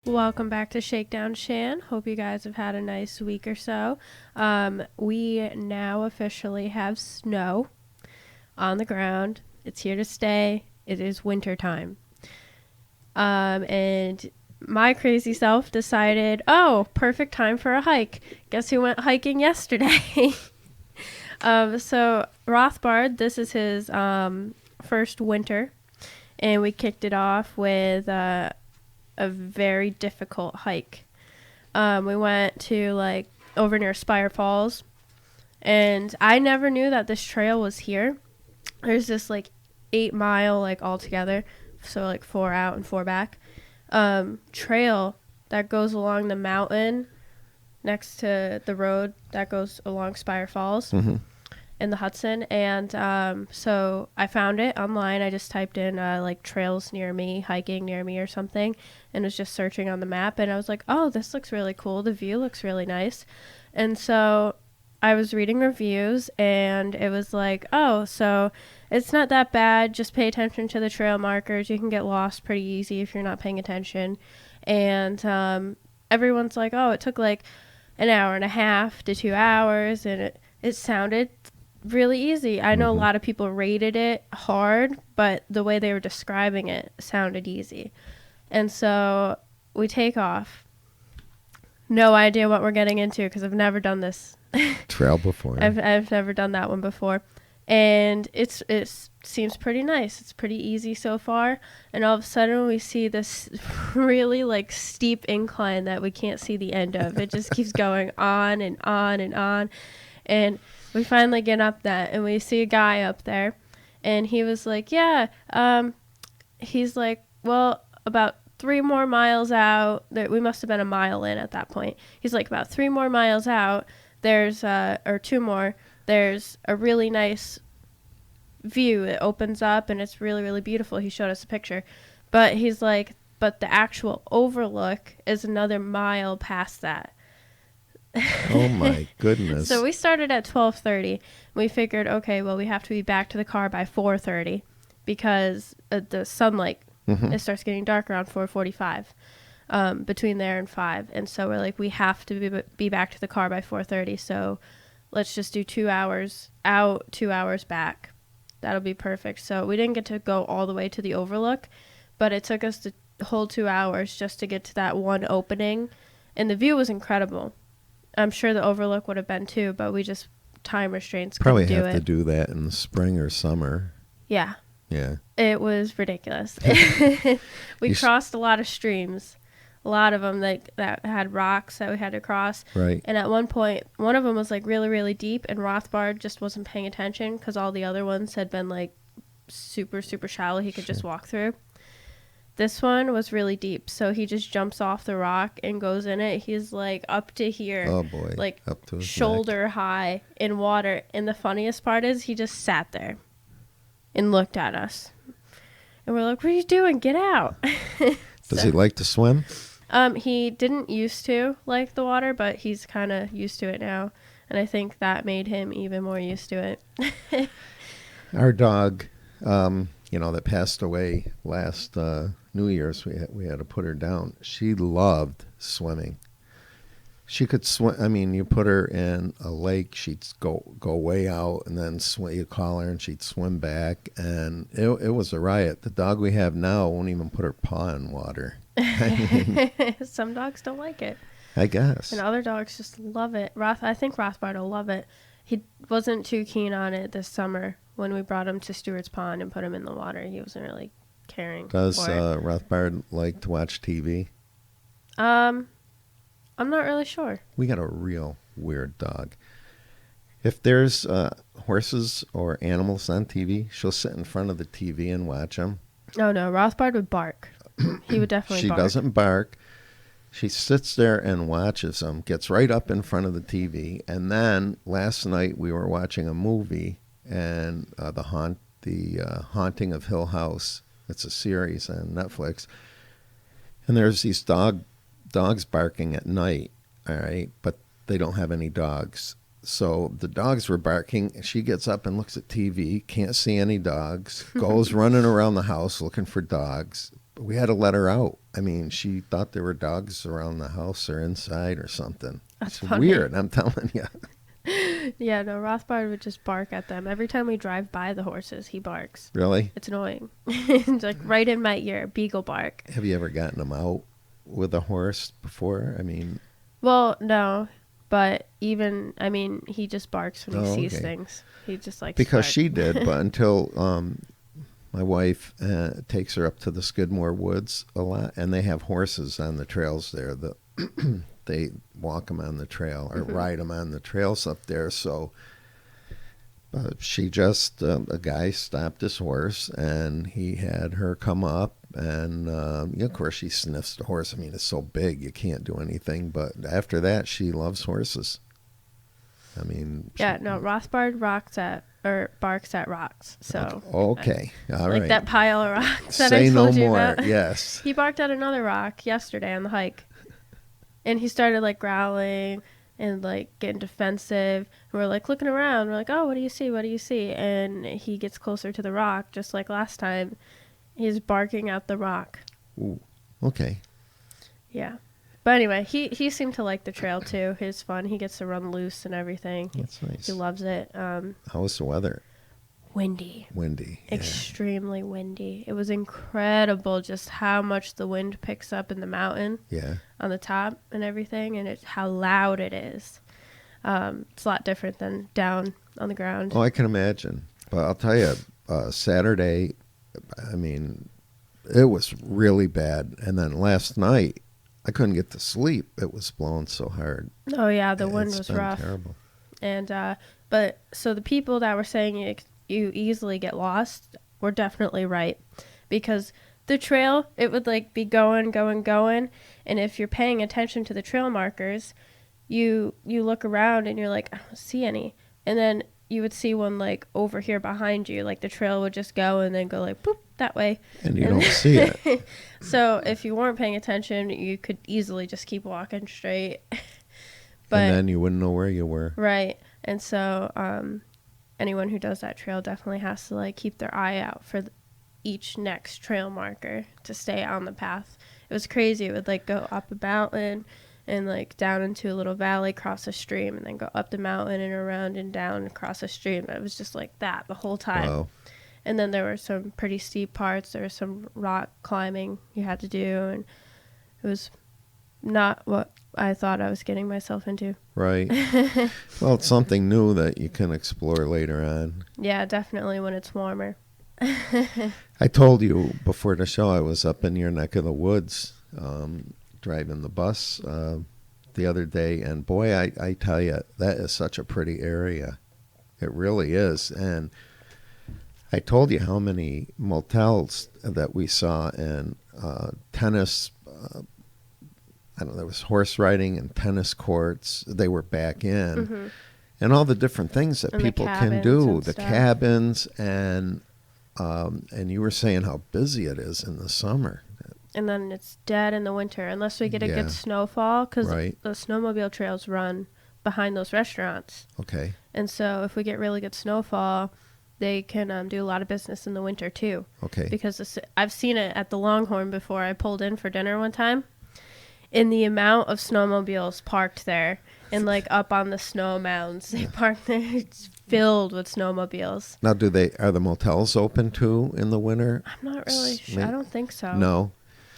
Welcome back to Shakedown Shan. Hope you guys have had a nice week or so. We now officially have snow on the ground. It's here to stay. It is winter time. And my crazy self decided, oh, perfect time for a hike. Guess who went hiking yesterday? So Rothbard, this is his first winter, and we kicked it off with a very difficult hike. We went to over near Spire Falls, and I never knew that this trail was here. There's this 8 mile altogether, so 4 out and 4 back, trail that goes along the mountain next to the road that goes along Spire Falls. Mm-hmm. In the Hudson, and so I found it online. I just typed in trails near me, hiking near me or something, and was just searching on the map, and I was like, oh, this looks really cool, the view looks really nice. And so I was reading reviews, and it was like, oh, so it's not that bad, just pay attention to the trail markers, you can get lost pretty easy if you're not paying attention. And everyone's like, oh, it took an hour and a half to 2 hours, and it sounded really easy. I know a lot of people rated it hard, but the way they were describing it sounded easy. And so we take off. No idea what we're getting into because I've never done this trail before. I've never done that one before. And it seems pretty nice. It's pretty easy so far. And all of a sudden we see this really steep incline that we can't see the end of. It just keeps going on and on and on. And we finally get up that, and we see a guy up there, and he was like, yeah, he's like, well, about 3 more miles out, we must have been a mile in at that point. He's like, about 3 more miles out, there's, or 2 more, there's a really nice view. It opens up, and it's really, really beautiful. He showed us a picture. But he's like, but the actual overlook is another mile past that. Oh my goodness. So we started at 12:30. We figured, okay, well, we have to be back to the car by 4:30 because the sunlight, it starts getting dark around 4:45, between there and 5. And so we're like, we have to be back to the car by 4:30. So let's just do 2 hours out, 2 hours back. That'll be perfect. So we didn't get to go all the way to the overlook, but it took us the whole 2 hours just to get to that one opening. And the view was incredible. I'm sure the overlook would have been too, but we just time restraints probably couldn't do have it. to do that in the spring or summer. Yeah. Yeah. It was ridiculous. We crossed a lot of streams, a lot of them that had rocks that we had to cross. Right. And at one point, one of them was really, really deep, and Rothbard just wasn't paying attention because all the other ones had been super, super shallow. He could just walk through. This one was really deep, so he just jumps off the rock and goes in it. He's up to here. Oh boy. Up to his shoulder neck. high in water. And the funniest part is he just sat there and looked at us. And we're like, what are you doing? Get out. Does he like to swim? He didn't used to like the water, but he's kind of used to it now. And I think that made him even more used to it. Our dog, that passed away last New Year's, we had to put her down. She loved swimming. She could swim. I mean, you put her in a lake, she'd go way out, and then you call her, and she'd swim back, and it was a riot. The dog we have now won't even put her paw in water. Some dogs don't like it. I guess. And other dogs just love it. I think Rothbard will love it. He wasn't too keen on it this summer when we brought him to Stewart's Pond and put him in the water. He wasn't really caring. Does Rothbard like to watch TV? I'm not really sure. We got a real weird dog. If there's horses or animals on TV, she'll sit in front of the TV and watch them. Oh, no. Rothbard would bark. He would definitely bark. She doesn't bark. She sits there and watches them, gets right up in front of the TV. And then last night we were watching a movie, and the Haunting of Hill House. It's a series on Netflix. And there's these dogs barking at night, all right? But they don't have any dogs. So the dogs were barking. She gets up and looks at TV, can't see any dogs, goes running around the house looking for dogs. But we had to let her out. I mean, she thought there were dogs around the house or inside or something. That's It's funny. weird, I'm telling you. Yeah, no, Rothbard would just bark at them. Every time we drive by the horses, he barks. Really? It's annoying. It's like right in my ear, beagle bark. Have you ever gotten them out with a horse before? I mean, Well, no, but he just barks when he oh, sees okay. things. He just likes Because to she did, but until my wife takes her up to the Skidmore Woods a lot, and they have horses on the trails there. They walk them on the trail or ride them on the trails up there. So she just, a guy stopped his horse, and he had her come up, and of course she sniffs the horse. I mean, it's so big you can't do anything. But after that, she loves horses. I mean, Yeah, no, Rothbard barks at rocks. So okay, all like right. that pile of rocks that Say I no told you more. about. Yes. He barked at another rock yesterday on the hike, and he started like growling and like getting defensive. And we're like looking around. We're like, oh, what do you see? What do you see? And he gets closer to the rock, just like last time. He's barking at the rock. Ooh, okay. Yeah. But anyway, he seemed to like the trail too. It's fun. He gets to run loose and everything. That's nice. He loves it. How was the weather? Windy. Windy. Yeah. Extremely windy. It was incredible just how much the wind picks up in the mountain Yeah. on the top and everything, and how loud it is. It's a lot different than down on the ground. Oh, I can imagine. But I'll tell you, Saturday, I mean, it was really bad. And then last night, I couldn't get to sleep. It was blowing so hard. Oh yeah, the wind It's was been rough. terrible. And but so the people that were saying you easily get lost were definitely right, because the trail, it would like be going, and if you're paying attention to the trail markers, you look around and you're like, I don't see any, and then you would see one like over here behind you, like the trail would just go and then go like boop that way, And you don't see it. So if you weren't paying attention, you could easily just keep walking straight. But And then you wouldn't know where you were. right. And so anyone who does that trail definitely has to like keep their eye out for each next trail marker to stay on the path. It was crazy. It would like go up a mountain and like down into a little valley, cross a stream, and then go up the mountain and around and down across a stream. It was just like that the whole time. Wow. And then there were some pretty steep parts. There was some rock climbing you had to do, and it was not what I thought I was getting myself into. Right. Well, it's something new that you can explore later on. Yeah, definitely when it's warmer. I told you before the show I was up in your neck of the woods driving the bus the other day, and boy, I tell you, that is such a pretty area. It really is. And I told you how many motels that we saw, and tennis, I don't know, there was horse riding and tennis courts. They were back in. Mm-hmm. And all the different things that And the people can cabins do, and the stuff. cabins, and you were saying how busy it is in the summer. And then it's dead in the winter unless we get a Yeah. good snowfall, because Right. the snowmobile trails run behind those restaurants. Okay. And so if we get really good snowfall, they can do a lot of business in the winter too. Okay. Because I've seen it at the Longhorn before. I pulled in for dinner one time, and the amount of snowmobiles parked there and like up on the snow mounds, they parked there. It's filled with snowmobiles. Now, are the motels open too in the winter? I'm not really sure. I don't think so. No.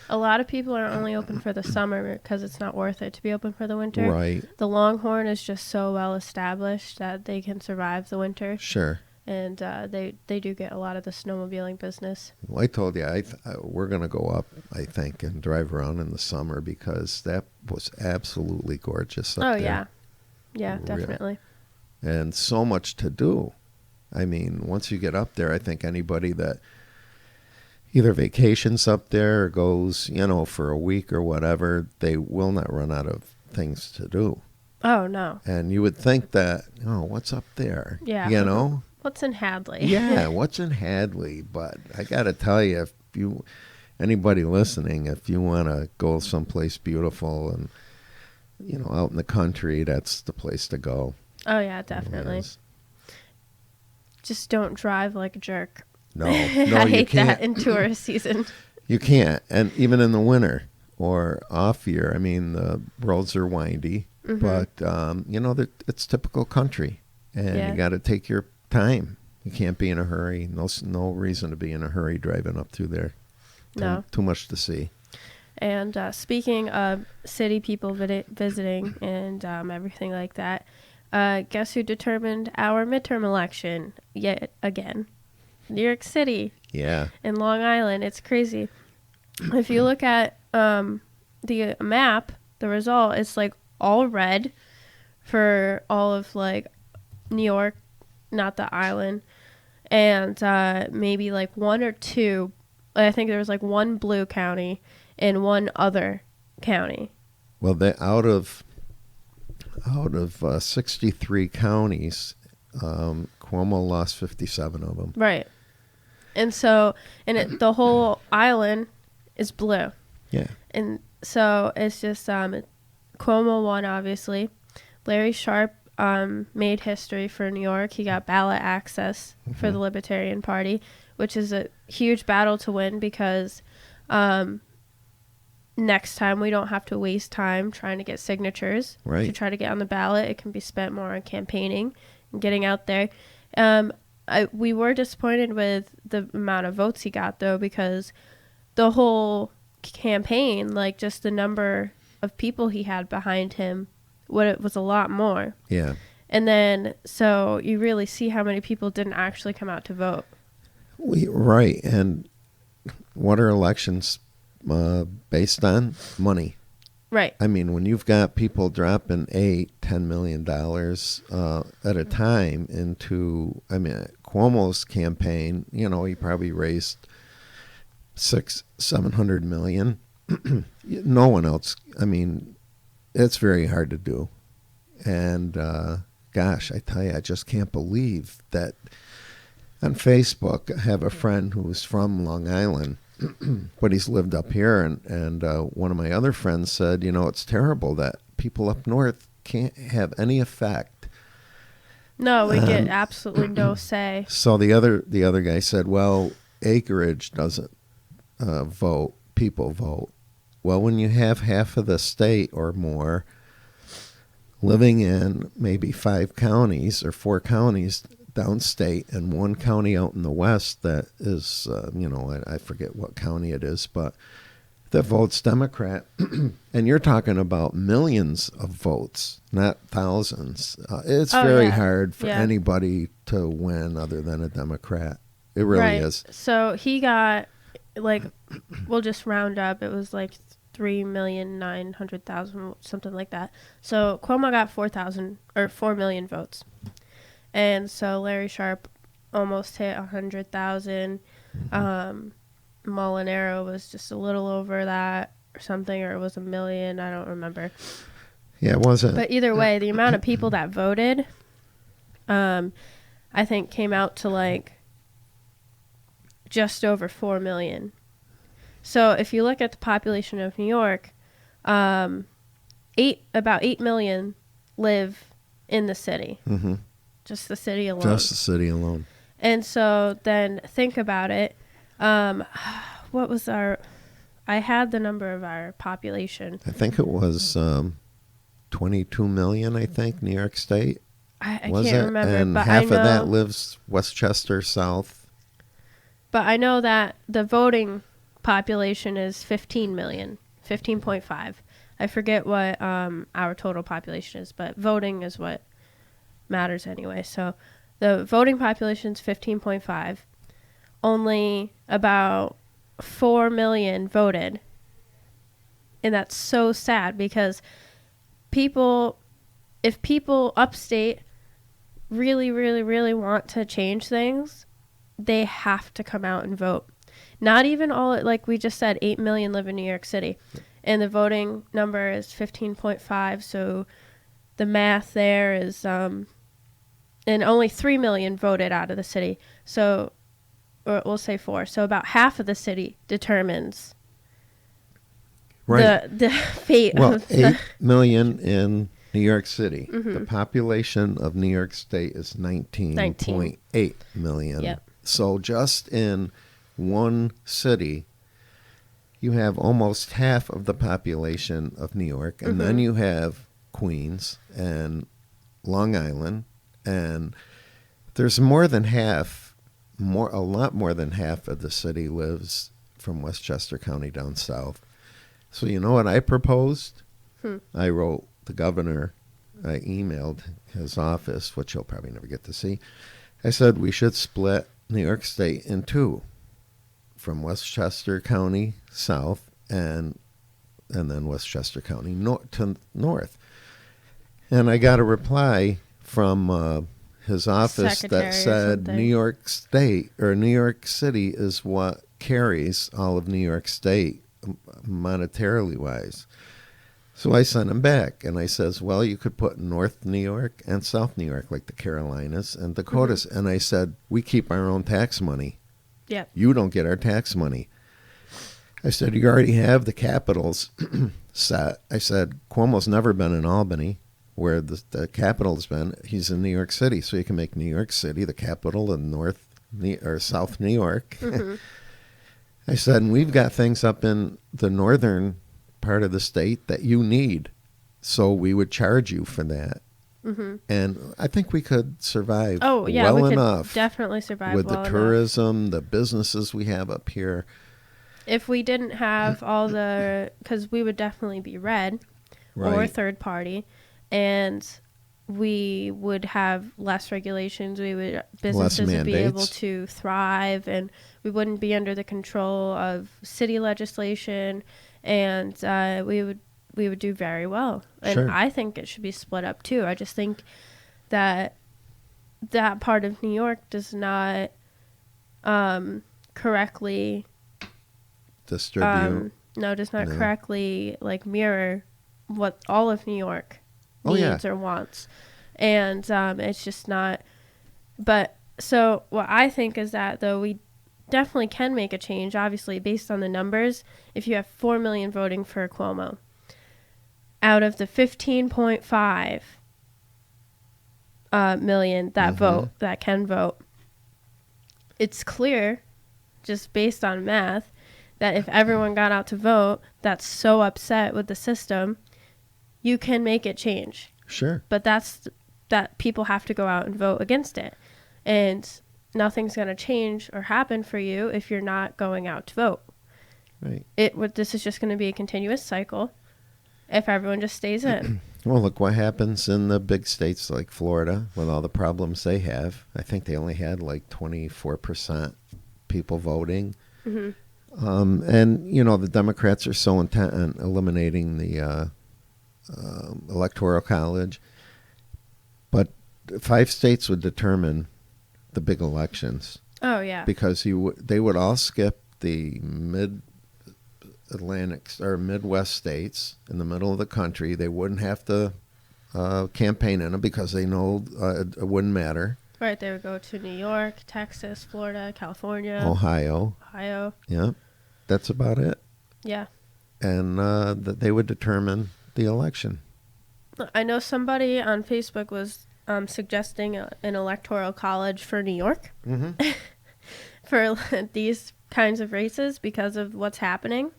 A lot of people are only open for the summer because it's not worth it to be open for the winter. Right. The Longhorn is just so well established that they can survive the winter, Sure. and they do get a lot of the snowmobiling business. Well, I told you we're going to go up, I think, and drive around in the summer because that was absolutely gorgeous up Oh there. yeah, yeah, Real. definitely. And so much to do. I mean, once you get up there, I think anybody that either vacations up there or goes, for a week or whatever, they will not run out of things to do. Oh no. And you would think that, what's up there? Yeah. You know? What's in Hadley? Yeah, what's in Hadley? But I got to tell you, anybody listening, if you want to go someplace beautiful and, out in the country, that's the place to go. Oh yeah, definitely. Yes. Just don't drive like a jerk. No, I you hate can't. that in tourist season. You can't. And even in the winter or off year, I mean, the roads are windy, but, it's typical country. And Yeah. you got to take your time. You can't be in a hurry. No reason to be in a hurry driving up through there. No. Too much to see. And speaking of city people visiting and everything like that, guess who determined our midterm election yet again? New York City. Yeah. And Long Island. It's crazy. If you look at the map, the result, it's like all red for all of like New York, not the island, and maybe like one or two. I think there was like one blue county and one other county. Well, out of 63 counties, Cuomo lost 57 of them. Right. And so, the whole island is blue. Yeah. And so it's just Cuomo won, obviously. Larry Sharp made history for New York. He got ballot access for the Libertarian Party, which is a huge battle to win because next time we don't have to waste time trying to get signatures to try to get on the ballot. It can be spent more on campaigning and getting out there. We were disappointed with the amount of votes he got, though, because the whole campaign, like just the number of people he had behind him, it was a lot more. Yeah. And then, so you really see how many people didn't actually come out to vote. Right. And what are elections based on? Money. Right. I mean, when you've got people dropping $10 million at a time into, Cuomo's campaign, he probably raised $700 million. No one else. It's very hard to do. And gosh, I tell you, I just can't believe that. On Facebook, I have a friend who's from Long Island, but he's lived up here. And one of my other friends said, it's terrible that people up north can't have any effect. No, we get absolutely no say. So the other guy said, well, acreage doesn't vote. People vote. Well, when you have half of the state or more living in maybe 5 counties or 4 counties downstate and 1 county out in the west that is, I forget what county it is, but that votes Democrat, and you're talking about millions of votes, not thousands. It's very hard for anybody to win other than a Democrat. It really is. So he got, we'll just round up. It was like 3,900,000, something like that. So Cuomo got 4 million votes. And so Larry Sharp almost hit 100,000. Molinaro was just a little over that or something, or it was 1 million. I don't remember. Yeah, it wasn't. But either way, the amount of people that voted, I think came out to just over 4 million. So if you look at the population of New York, about 8 million live in the city. Mm-hmm. Just the city alone. Just the city alone. And so then think about it. What was I had the number of our population. I think it was 22 million, I think, New York State. I can't remember. And but half I know, of that lives Westchester South. But I know that the voting population is 15 million, 15.5. I forget what our total population is, but voting is what matters anyway. So the voting population is 15.5. Only about 4 million voted. And that's so sad because if people upstate really, really, really want to change things, they have to come out and vote. Not even all, like we just said, 8 million live in New York City. And the voting number is 15.5. So the math there is, and only 3 million voted out of the city. So, or we'll say 4. So about half of the city determines the fate of 8 million in New York City. Mm-hmm. The population of New York State is 19.8 million. Yep. So just in one city, you have almost half of the population of New York, and then you have Queens and Long Island, and there's more than half, a lot more than half of the city lives from Westchester County down south. So you know what I proposed? I wrote the governor, I emailed his office, which he'll probably never get to see. I said we should split New York State in two, from Westchester County south and then Westchester County to north. And I got a reply from his office Secretary that said New York State or New York City is what carries all of New York State monetarily wise. So I sent him back and I says, well, you could put North New York and South New York, like the Carolinas and Dakotas. And I said, we keep our own tax money. Yep. You don't get our tax money. I said, you already have the capitals set. I said, Cuomo's never been in Albany, where the capital's been. He's in New York City, so you can make New York City the capital of South New York. I said, and we've got things up in the northern part of the state that you need, so we would charge you for that. And I think we could survive we enough. Could definitely survive with well the enough. tourism, the businesses we have up here. If we didn't have all the, because we would definitely be red or third party, and we would have less regulations. Businesses would be able to thrive, and we wouldn't be under the control of city legislation, and we would do very well. And I think it should be split up too. I just think that part of New York does not correctly distribute. Does not correctly mirror what all of New York needs or wants. And it's just not. But so what I think is that, though, we definitely can make a change, obviously, based on the numbers. If you have 4 million voting for Cuomo, out of the 15.5 million that can vote, it's clear, just based on math, that if everyone got out to vote that's so upset with the system, you can make it change. Sure. But that people have to go out and vote against it. And nothing's going to change or happen for you if you're not going out to vote. Right. This is just going to be a continuous cycle if everyone just stays in. Well, look what happens in the big states like Florida with all the problems they have. I think they only had like 24% people voting. And, the Democrats are so intent on eliminating the Electoral College. But 5 states would determine the big elections. Oh, yeah. Because they would all skip the Mid-Atlantic or Midwest states in the middle of the country. They wouldn't have to campaign in them because they know it wouldn't matter. Right, they would go to New York, Texas, Florida, California. Ohio. Yeah, that's about it. Yeah. And they would determine the election. I know somebody on Facebook was suggesting an electoral college for New York for these kinds of races because of what's happening.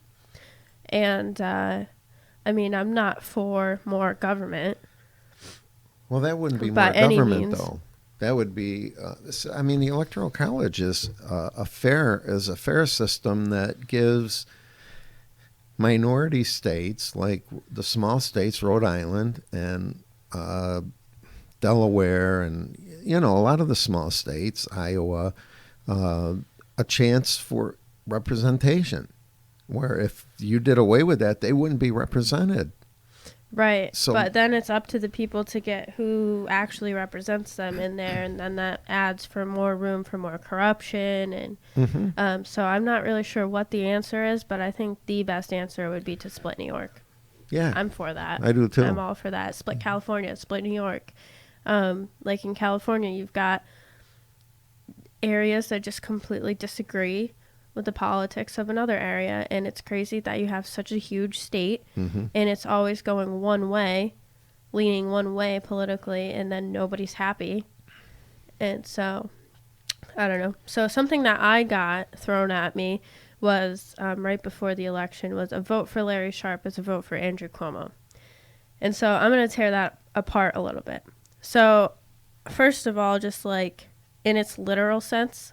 And, I'm not for more government. Well, that wouldn't be more government, though. That would be, the Electoral College is a fair system that gives minority states, like the small states, Rhode Island and Delaware, and a lot of the small states, Iowa, a chance for representation. Where if you did away with that, they wouldn't be represented. Right. But then it's up to the people to get who actually represents them in there, and then that adds for more room for more corruption. And so I'm not really sure what the answer is, but I think the best answer would be to split New York. Yeah. I'm for that. I do too. I'm all for that. Split California, split New York. Like in California, you've got areas that just completely disagree with the politics of another area, and it's crazy that you have such a huge state and it's always going one way, leaning one way politically, and then nobody's happy. And so I don't know. So something that I got thrown at me was right before the election was a vote for Larry Sharpe is a vote for Andrew Cuomo. And so I'm going to tear that apart a little bit. So first of all, just like in its literal sense,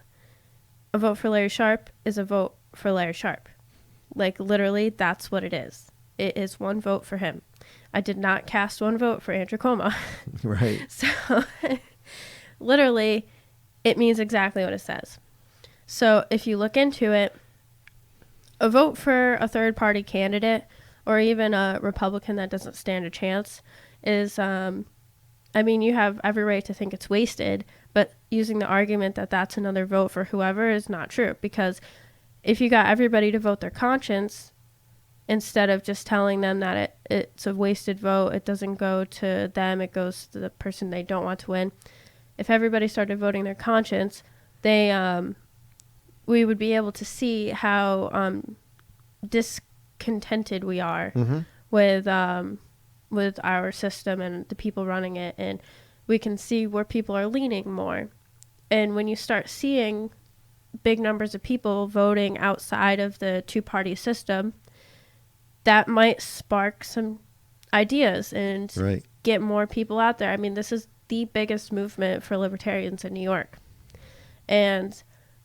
a vote for Larry Sharpe is a vote for Larry Sharpe. Like literally, that's what it is. It is one vote for him. I did not cast one vote for Andrew Cuomo. Right. So literally, it means exactly what it says. So if you look into it, a vote for a third party candidate or even a Republican that doesn't stand a chance is, I mean, you have every right to think it's wasted, but using the argument that that's another vote for whoever is not true. Because if you got everybody to vote their conscience, instead of just telling them that it's a wasted vote, it doesn't go to them, it goes to the person they don't want to win. If everybody started voting their conscience, we would be able to see how discontented we are with our system and the people running it, and we can see where people are leaning more. And when you start seeing big numbers of people voting outside of the two-party system, that might spark some ideas and get more people out there. I mean, this is the biggest movement for libertarians in New York. And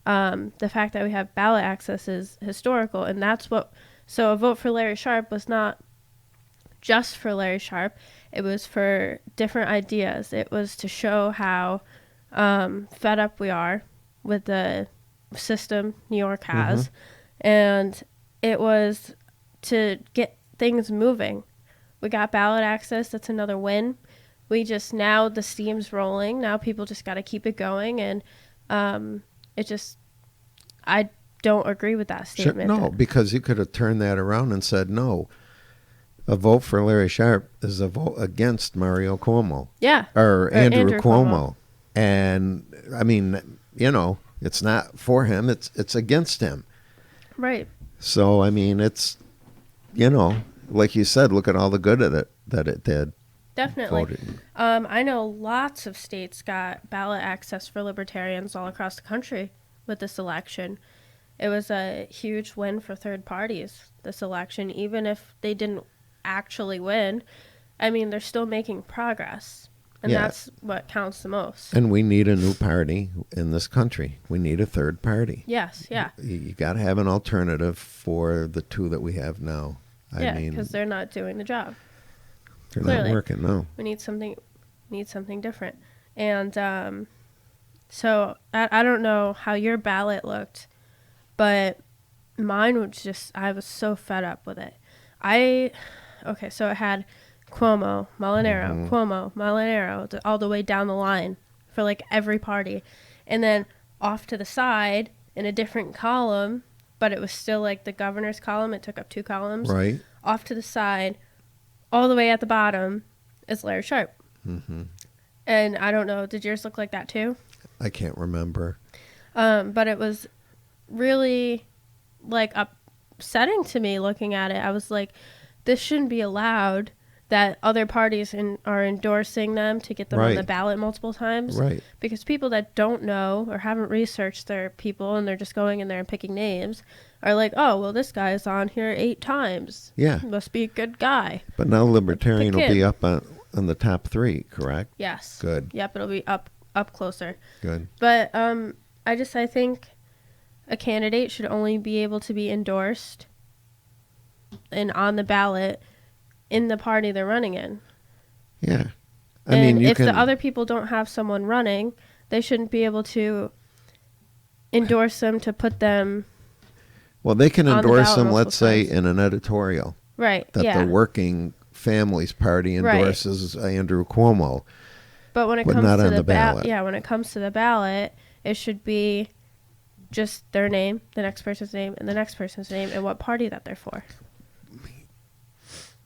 the fact that we have ballot access is historical. And that's what... So a vote for Larry Sharpe was not just for Larry Sharpe. It was for different ideas. It was to show how fed up we are with the system New York has. And it was to get things moving. We got ballot access. That's another win. We just, now the steam's rolling. Now people just got to keep it going. And I don't agree with that statement. No, because you could have turned that around and said, no, a vote for Larry Sharpe is a vote against Mario Cuomo. Yeah. Or Andrew Cuomo. And, I mean, you know, it's not for him. It's against him. Right. So, I mean, it's, you know, like you said, look at all the good that it did. Definitely. I know lots of states got ballot access for libertarians all across the country with this election. It was a huge win for third parties, this election, even if they didn't actually win. I mean, they're still making progress, and that's what counts the most. And we need a new party in this country. We need a third party. Yes, yeah. You got to have an alternative for the two that we have now. I mean, because they're not doing the job. They're Clearly, not working, no. We need something different. And so I don't know how your ballot looked, but mine was just, I was so fed up with it. So it had Cuomo, Molinaro, Cuomo, Molinaro, all the way down the line for like every party. And then off to the side in a different column, but it was still like the governor's column. It took up 2 columns. Right. Off to the side, all the way at the bottom, is Larry Sharpe. And I don't know, did yours look like that too? I can't remember. But it was really like upsetting to me looking at it. I was like, this shouldn't be allowed, that other parties are endorsing them to get them on the ballot multiple times. Right. Because people that don't know or haven't researched their people and they're just going in there and picking names are like, oh, well, this guy is on here 8 times. Yeah. Must be a good guy. But now Libertarian will be up on the top 3, correct? Yes. Good. Yep, it'll be up closer. Good. But I think a candidate should only be able to be endorsed and on the ballot in the party they're running in. Yeah. If the other people don't have someone running, they shouldn't be able to endorse them to put them. Well, they can endorse them, let's say, times. in an editorial. Right. That the Working Families Party endorses Andrew Cuomo. But when it comes not to on the ballot. when it comes to the ballot, it should be just their name, the next person's name, and the next person's name, and what party that they're for.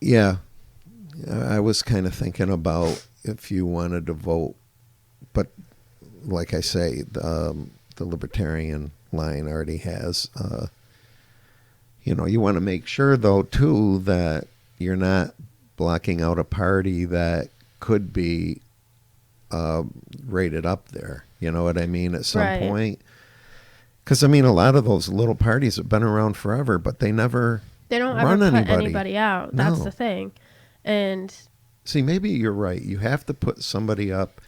Yeah. I was kind of thinking about if you wanted to vote, but like I say, the Libertarian line already has, you want to make sure, though, too, that you're not blocking out a party that could be rated up there. You know what I mean? At some point, Because, I mean, a lot of those little parties have been around forever, but they never They don't ever run put anybody. anybody out. That's No. the thing. And See, maybe you're right. You have to put somebody up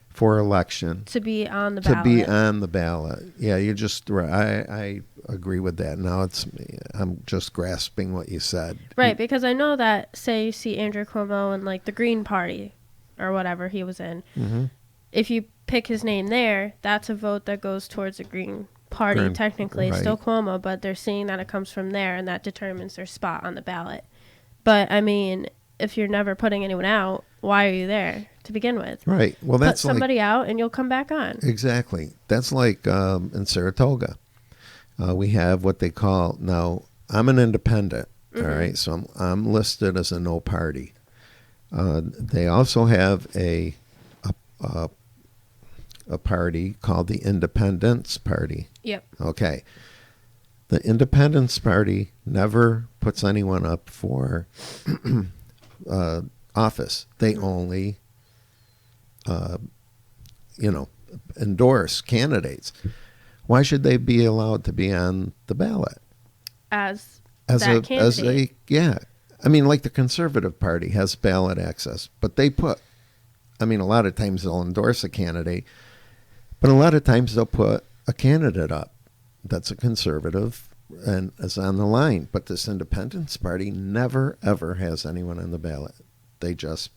for election to be on the to ballot. be on the ballot. Yeah, you just right. I agree with that. Now I'm just grasping what you said. Right, because I know that, say you see Andrew Cuomo in like the Green Party or whatever he was in, Mm-hmm. if you pick his name there, that's a vote that goes towards the Green Party. Green, Technically, it's right. still Cuomo, but they're seeing that it comes from there, and that determines their spot on the ballot. But I mean, if you're never putting anyone out, why are you there to begin with? Right. Well, Put that's somebody out, and you'll come back on. exactly. That's like in Saratoga. We have what they call now. I'm an independent. Mm-hmm. All right, so I'm listed as a no party. They also have a party called the Independence Party. Yep. Okay. The Independence Party never puts anyone up for office. They only, endorse candidates. Why should they be allowed to be on the ballot? As As that candidate. yeah. I mean, like the Conservative Party has ballot access, but they put, I mean, a lot of times they'll endorse a candidate, but a lot of times they'll put a candidate up that's a conservative and is on the line. But this Independence Party never, ever has anyone on the ballot. They just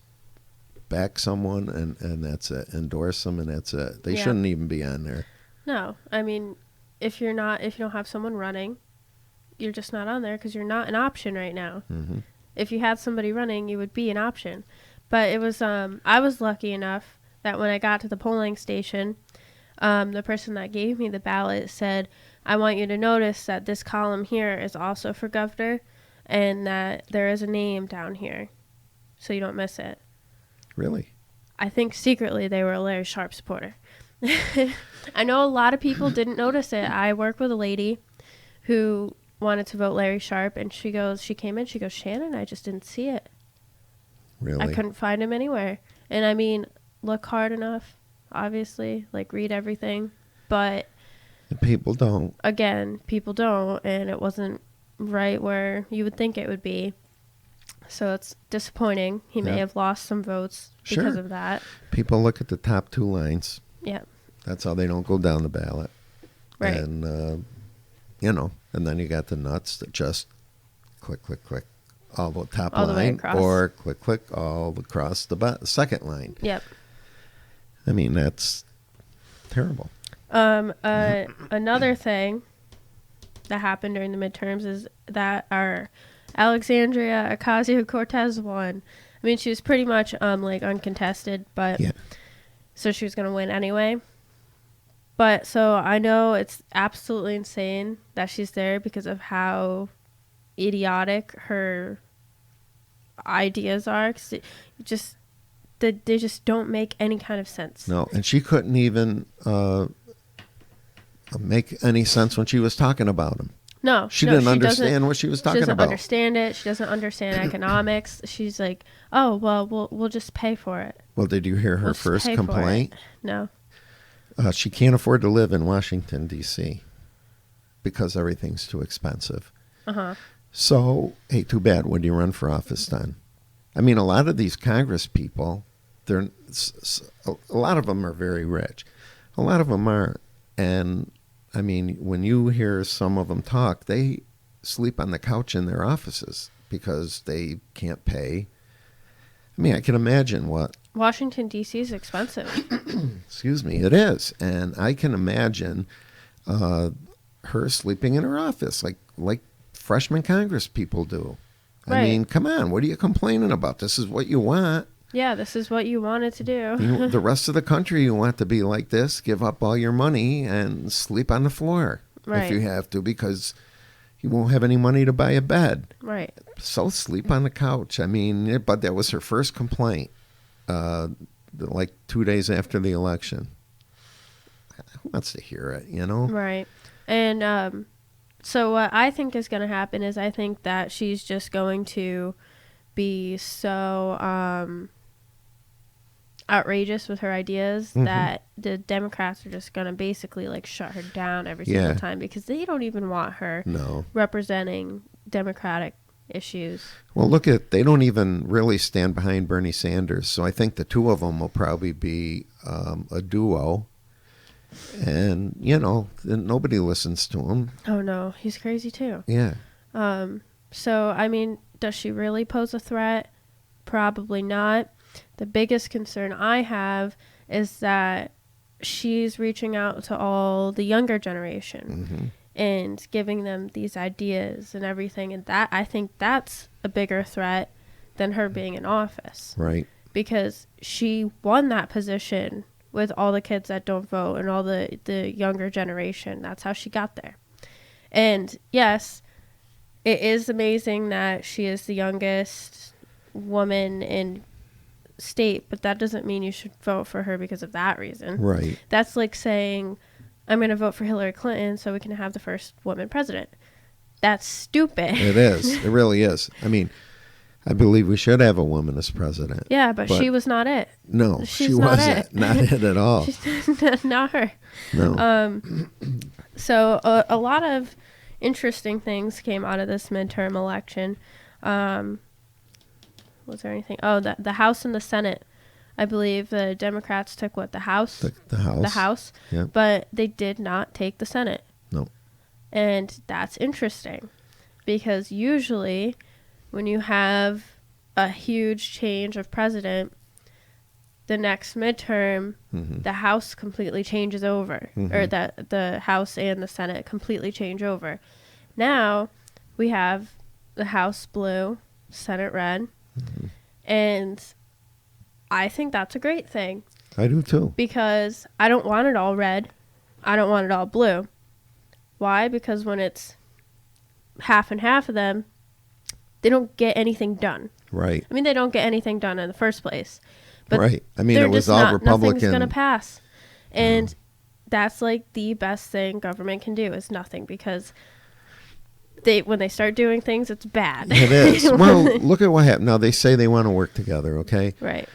back someone and that's it. Endorse them and that's it. They shouldn't even be on there. No, I mean, if you don't have someone running, you're just not on there because you're not an option right now. Mm-hmm. If you had somebody running, you would be an option. But it was, I was lucky enough that when I got to the polling station, the person that gave me the ballot said, I want you to notice that this column here is also for governor and that there is a name down here so you don't miss it. Really? I think secretly they were a Larry Sharp supporter. I know a lot of people didn't notice it. I work with a lady who wanted to vote Larry Sharp, and she came in, she goes, Shannon, I just didn't see it. Really? I couldn't find him anywhere. And I mean, look hard enough, obviously, like read everything. But people don't. Again, people don't, and it wasn't right where you would think it would be. So it's disappointing. He may have lost some votes because of that. People look at the top two lines. Yeah. That's how they don't go down the ballot. Right. And, and then you got the nuts that just click, click, click all the top all line. The or click, click all across the second line. Yep. I mean, that's terrible. Another thing that happened during the midterms is that our Alexandria Ocasio-Cortez won. I mean, she was pretty much like uncontested, but so she was going to win anyway. But so I know it's absolutely insane that she's there because of how idiotic her ideas are. 'Cause they just don't make any kind of sense. No, and she couldn't even make any sense when she was talking about them. No, she didn't understand what she was talking about. She doesn't understand it. She doesn't understand economics. She's like, oh, well, we'll just pay for it. Well, did you hear her first complaint? No. She can't afford to live in Washington, D.C. because everything's too expensive. Uh-huh. So, hey, too bad. When do you run for office then? I mean, a lot of these Congress people, a lot of them are very rich. A lot of them aren't. And, I mean, when you hear some of them talk, they sleep on the couch in their offices because they can't pay. I mean, I can imagine what... Washington, D.C. is expensive. Excuse me, it is. And I can imagine her sleeping in her office like freshman Congress people do. Right. I mean, come on, what are you complaining about? This is what you want. Yeah, this is what you wanted to do. The rest of the country, you want to be like this, give up all your money and sleep on the floor if you have to, because you won't have any money to buy a bed. Right. So sleep on the couch. I mean, but that was her first complaint, like 2 days after the election. Who wants to hear it, Right. And so what I think is going to happen is I think that she's just going to be so outrageous with her ideas Mhm. that the Democrats are just going to basically like shut her down every Yeah. single time because they don't even want her No. representing Democratic issues. Well, they don't even really stand behind Bernie Sanders. So I think the two of them will probably be a duo. And, nobody listens to him. Oh no, he's crazy too. Yeah. So, I mean, does she really pose a threat? Probably not. The biggest concern I have is that she's reaching out to all the younger generation Mm-hmm. and giving them these ideas and everything. And that, I think that's a bigger threat than her being in office. Right. Because she won that position with all the kids that don't vote and all the younger generation. That's how she got there. And yes, it is amazing that she is the youngest woman in state, but that doesn't mean you should vote for her because of that reason. Right. That's like saying, I'm going to vote for Hillary Clinton so we can have the first woman president. That's stupid. It is. It really is. I mean, I believe we should have a woman as president. Yeah, but she was not it. No, She's she not wasn't. it. Not it at all. She's not her. No. So a lot of interesting things came out of this midterm election. Was there anything? Oh, the House and the Senate. I believe the Democrats took the House? The House. The House. Yeah. But they did not take the Senate. No. And that's interesting because usually when you have a huge change of president, the next midterm, Mm-hmm. the House completely changes over, Mm-hmm. or the House and the Senate completely change over. Now we have the House blue, Senate red, Mm-hmm. and I think that's a great thing I do too. because I don't want it all red. I don't want it all blue. Why? Because when it's half and half of them, they don't get anything done. Right. I mean, they don't get anything done in the first place. But right. I mean, they're it was just all not, Republican. Nothing's going to pass. And that's like the best thing government can do is nothing because when they start doing things, it's bad. It is. Well, look at what happened. Now, they say they want to work together, okay? Right.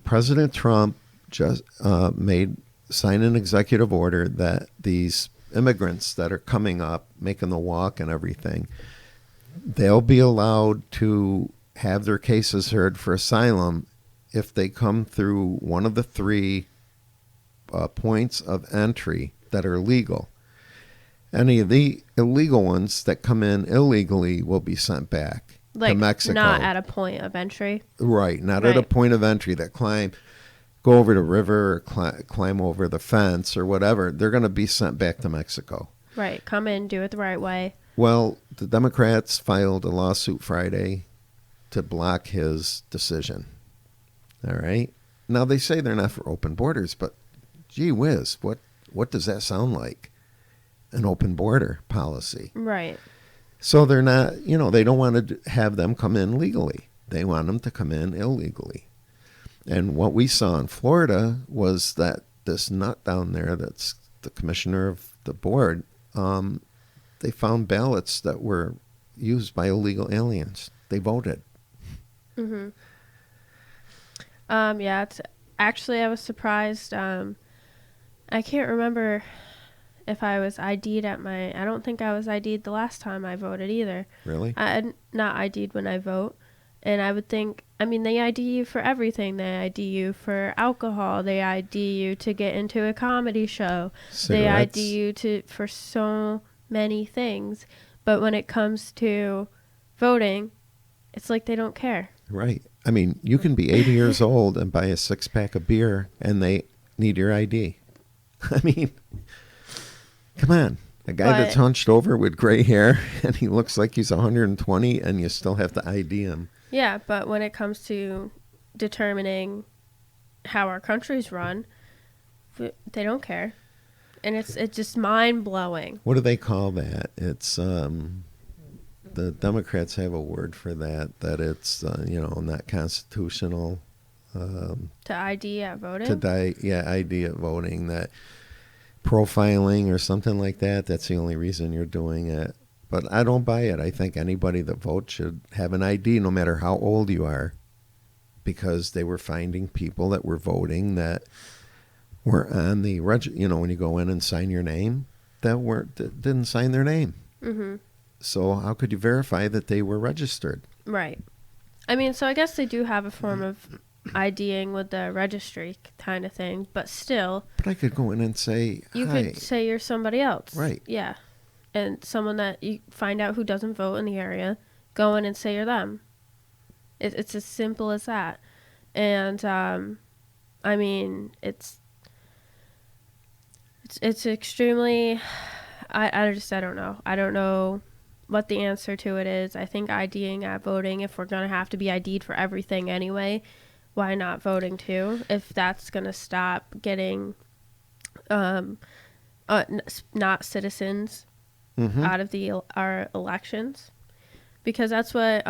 President Trump just signed an executive order that these immigrants that are coming up, making the walk and everything, they'll be allowed to have their cases heard for asylum if they come through one of the three points of entry that are legal. Any of the illegal ones that come in illegally will be sent back to Mexico. Not at a point of entry. Right, not at a point of entry that go over the river or climb over the fence or whatever. They're going to be sent back to Mexico. Right, come in, do it the right way. Well, the Democrats filed a lawsuit Friday to block his decision. All right. Now, they say they're not for open borders, but gee whiz, what does that sound like? An open border policy. Right. So they're not, they don't want to have them come in legally. They want them to come in illegally. And what we saw in Florida was that this nut down there, that's the commissioner of the board, they found ballots that were used by illegal aliens. They voted. Mm-hmm. Yeah, I was surprised. I can't remember if I was ID'd I don't think I was ID'd the last time I voted either. Really? I'm not ID'd when I vote. And I would think, they ID you for everything. They ID you for alcohol. They ID you to get into a comedy show. Cigarettes. They ID you for so many things. But when it comes to voting, it's like they don't care. Right. You can be 80 years old and buy a 6-pack of beer and they need your ID. Come on. A guy that's hunched over with gray hair and he looks like he's 120 and you still have to ID him. Yeah, but when it comes to determining how our country's run, they don't care. And it's just mind-blowing. What do they call that? It's the Democrats have a word for that it's not constitutional. To ID at voting? ID at voting, that profiling or something like that. That's the only reason you're doing it. But I don't buy it. I think anybody that votes should have an ID no matter how old you are. because they were finding people that were voting that were on the when you go in and sign your name, that didn't sign their name. Mm-hmm. So how could you verify that they were registered? Right. I mean, so I guess they do have a form of IDing with the registry kind of thing, but still. But I could go in and say, you hi. could say you're somebody else. Right. Yeah. And someone that you find out who doesn't vote in the area, go in and say you're them. It's as simple as that. And, I mean, it's extremely, I don't know. I don't know what the answer to it is. I think IDing at voting, if we're going to have to be ID'd for everything anyway, why not voting too? If that's going to stop getting not citizens out of our elections. Because that's what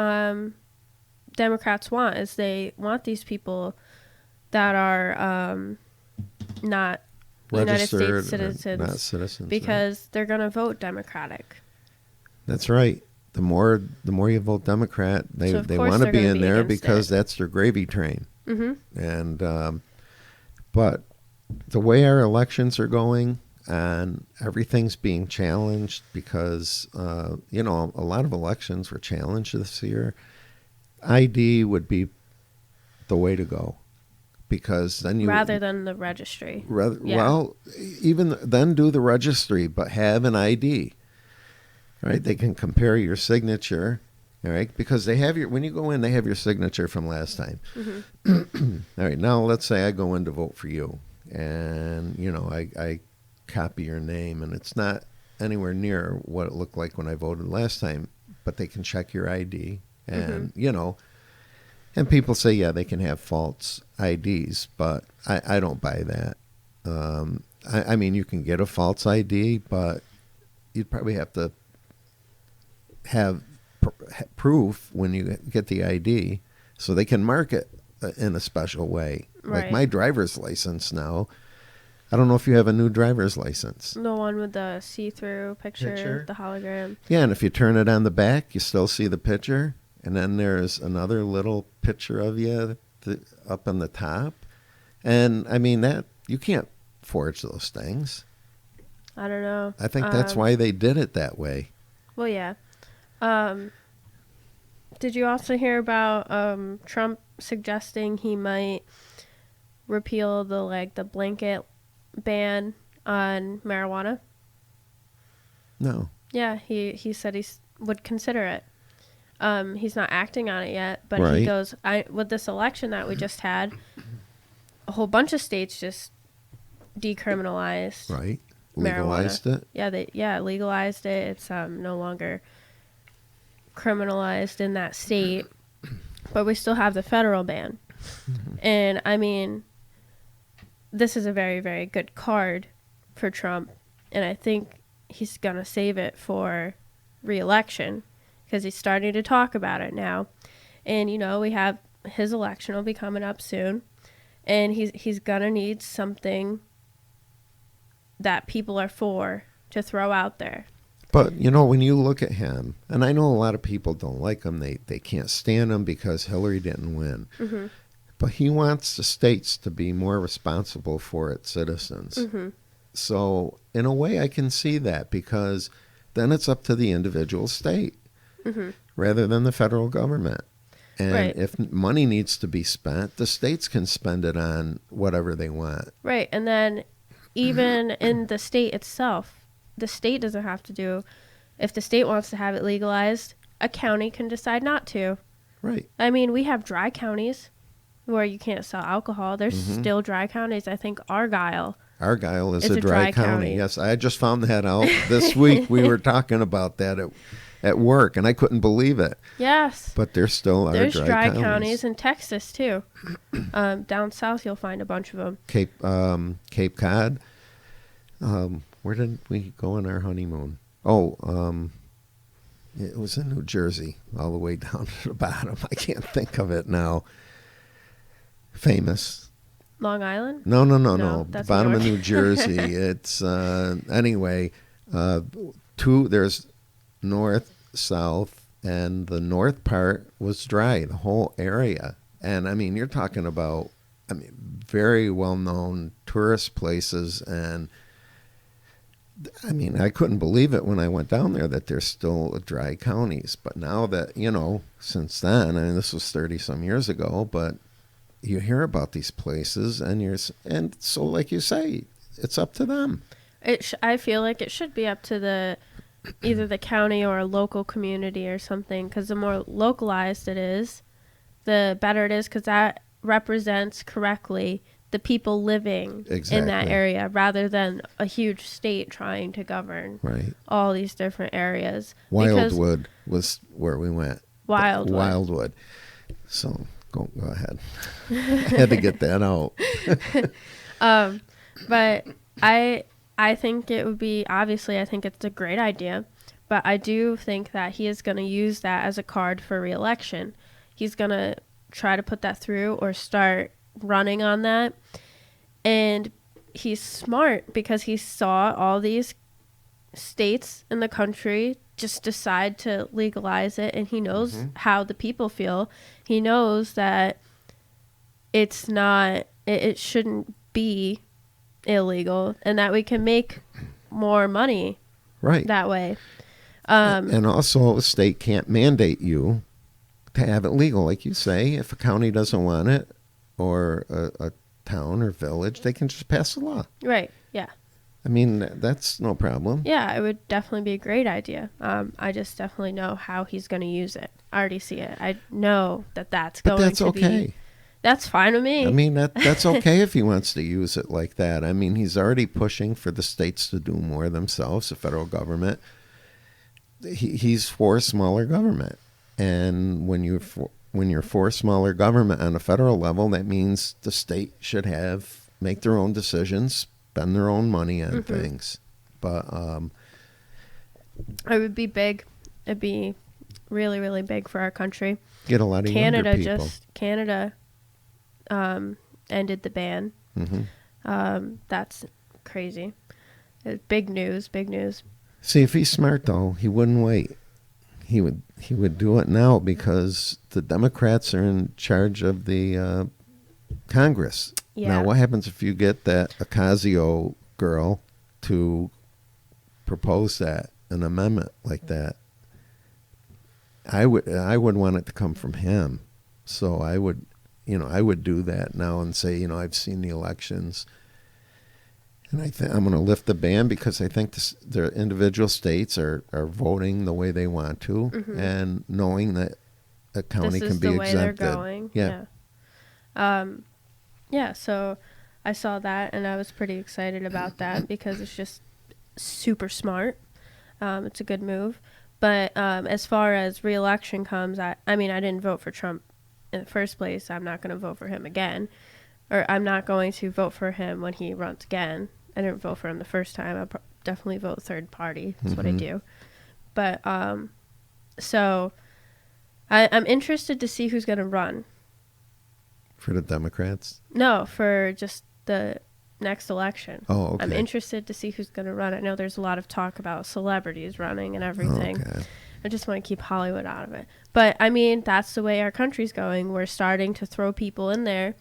Democrats want, is they want these people that are not United States citizens, not citizens, because they're going to vote Democratic. That's right. The more you vote Democrat, they want to be in there because that's their gravy train. Mm-hmm. And but the way our elections are going, and everything's being challenged because a lot of elections were challenged this year. ID would be the way to go. Because then rather than the registry. Well, even then do the registry, but have an ID. Right? They can compare your signature, all right? Because when you go in, they have your signature from last time. Mm-hmm. All right, now let's say I go in to vote for you, and I copy your name, and it's not anywhere near what it looked like when I voted last time, but they can check your ID, and and people say, yeah, they can have false IDs, but I don't buy that. I mean, you can get a false ID, but you'd probably have to have proof when you get the ID so they can mark it in a special way. Right. Like my driver's license now, I don't know if you have a new driver's license. The one with the see-through picture, the hologram. Yeah, and if you turn it on the back, you still see the picture. And then there's another little picture of you up on the top. And, I mean, that you can't forge those things. I don't know. I think that's why they did it that way. Well, yeah. Did you also hear about Trump suggesting he might repeal the blanket ban on marijuana? No. Yeah, he said he would consider it. He's not acting on it yet, but right. He goes, with this election that we just had, a whole bunch of states just decriminalized right. Legalized it? Yeah, legalized it. It's no longer criminalized in that state, but we still have the federal ban. Mm-hmm. And, I mean, this is a very, very good card for Trump, and I think he's going to save it for re-election, because he's starting to talk about it now. And, we have his election will be coming up soon. And he's going to need something that people are for to throw out there. But, when you look at him, and I know a lot of people don't like him. They can't stand him because Hillary didn't win. Mm-hmm. But he wants the states to be more responsible for its citizens. Mm-hmm. So, in a way, I can see that, because then it's up to the individual state. Mm-hmm. Rather than the federal government. And right. If money needs to be spent, the states can spend it on whatever they want. Right. And then even in the state itself, the state doesn't have to do, if the state wants to have it legalized, a county can decide not to. Right. I mean, we have dry counties where you can't sell alcohol. There's still dry counties. I think Argyle is a dry county. Yes, I just found that out this week. We were talking about that at work, and I couldn't believe it. Yes. But there still are There's dry counties in Texas, too. Down south, you'll find a bunch of them. Cape Cod. Where did we go on our honeymoon? It was in New Jersey, all the way down to the bottom. I can't think of it now. Famous. Long Island? No. That's Bottom north. of New Jersey. It's, anyway, there's north, south, and the north part was dry, the whole area. And I mean, you're talking about, very well-known tourist places. And I mean, I couldn't believe it when I went down there that they're still dry counties. But now that, since then, I mean, this was 30 some years ago, but you hear about these places and so like you say, it's up to them. I feel like it should be up to either the county or a local community or something, because the more localized it is, the better it is, because that represents correctly the people living in that area, rather than a huge state trying to govern all these different areas. Wildwood was where we went. Wildwood. So go ahead. I had to get that out. But I think it would be, obviously, I think it's a great idea, but I do think that he is going to use that as a card for re-election. He's going to try to put that through or start running on that. And he's smart because he saw all these states in the country just decide to legalize it, and he knows how the people feel. He knows that it's not, it shouldn't be illegal, and that we can make more money that way. And also, a state can't mandate you to have it legal. Like you say, if a county doesn't want it, or a town or village, they can just pass a law. Right, yeah. I mean, that's no problem. Yeah, it would definitely be a great idea. I just definitely know how he's going to use it. I already see it. I know that's going to be... But that's okay. That's fine with me. I mean, that's okay if he wants to use it like that. I mean, he's already pushing for the states to do more themselves, the federal government. He's for smaller government. And when you're for smaller government on a federal level, that means the state should make their own decisions, spend their own money on things. But it would be big. It'd be really, really big for our country. Get a lot of younger people. Canada ended the ban. That's crazy. Big news. See, if he's smart though, he wouldn't wait. He would do it now, because the Democrats are in charge of the Congress. Yeah. Now, what happens if you get that Ocasio girl to propose an amendment like that? I would want it to come from him. So I would do that now and say, I've seen the elections, and I'm going to lift the ban, because I think the individual states are voting the way they want to, and knowing that a county can be exempted. This is the way they're going. Yeah. So I saw that, and I was pretty excited about that, because it's just super smart. It's a good move. But as far as re-election comes, I didn't vote for Trump in the first place. I'm not going to vote for him again, or I'm not going to vote for him when he runs again. I didn't vote for him the first time. I'll definitely vote third party. That's what I do. But so I'm interested to see who's going to run. For the Democrats? No, for just the next election. Oh, okay. I'm interested to see who's going to run. I know there's a lot of talk about celebrities running and everything. Okay. I just want to keep Hollywood out of it. But, that's the way our country's going. We're starting to throw people in there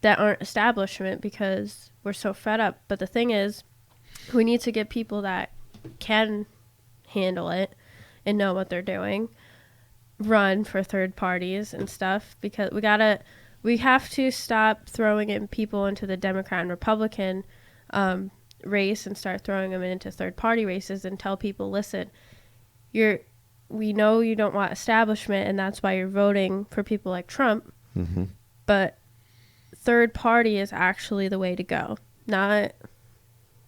that aren't establishment, because we're so fed up. But the thing is, we need to get people that can handle it and know what they're doing, run for third parties and stuff, because we have to stop throwing in people into the Democrat and Republican race and start throwing them into third party races, and tell people, listen, we know you don't want establishment, and that's why you're voting for people like Trump, but third party is actually the way to go. Not